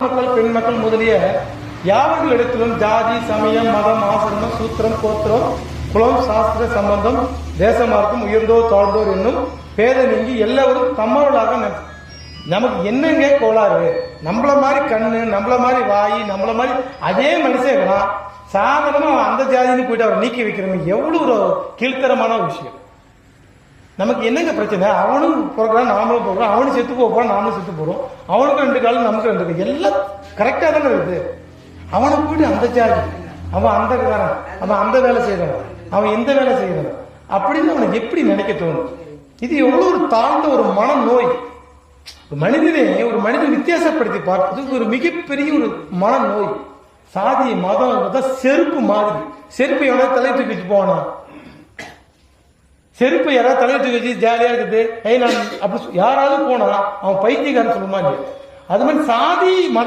மக்கள் பெண் மக்கள் முதலிய யாவர்களிடத்திலும் ஜாதி சமயம் மதம் ஆசிரமம் சூத்திரம் கோத்திரம் குலம் சாஸ்திர சம்பந்தம் தேசமார்க்கும் உயர்ந்தோர் தாழ்ந்தோர் என்னும் பேத நீங்கி எல்லாரும் தம்மவர்களாக நமக்கு என்னங்க கோளாறு? நம்மள மாதிரி கண்ணு, நம்மள மாதிரி வாய், நம்மள மாதிரி அதே மனுஷன் சாதாரணமா அந்த ஜாதின்னு போயிட்டு அவர் நீக்கி வைக்கிறவங்க எவ்வளவு ஒரு கீழ்த்தரமான விஷயம். நமக்கு என்னங்க பிரச்சனை? அவனும் போகிறான், நாமளும் போகிறோம், அவனும் செத்து போறான், நாமளும் செத்து போறோம், அவனுக்கு 2 காலம் நமக்கு 2 காலம், எல்லாம் கரெக்டா தானே இருக்குது. அவனை போயிட்டு அந்த ஜாதி, அவன் அந்த காரன், அவன் அந்த வேலை செய்யறவன், அவன் எந்த வேலை செய்யறவன் அப்படின்னு அவனுக்கு எப்படி நினைக்க தோணும்? இது எவ்வளவு ஒரு தாழ்ந்த ஒரு மனநோய். ஒரு மனிதன் வித்தியாசப்படுத்தி பார்ப்பது ஒரு மிகப்பெரிய ஒரு மனநோய். சாதி மதம் செருப்பு மாதிரி. செருப்பு எவ்வளவு தலை தூக்கி வச்சு போவானா? செருப்பு யாராவது தலையை தூக்கி வச்சு ஜாலியா இருக்குது நான் அப்படி யாராவது போனா அவன் பைத்தியக்காரன் சொல்லுமா இல்லையா? அது மாதிரி சாதி மத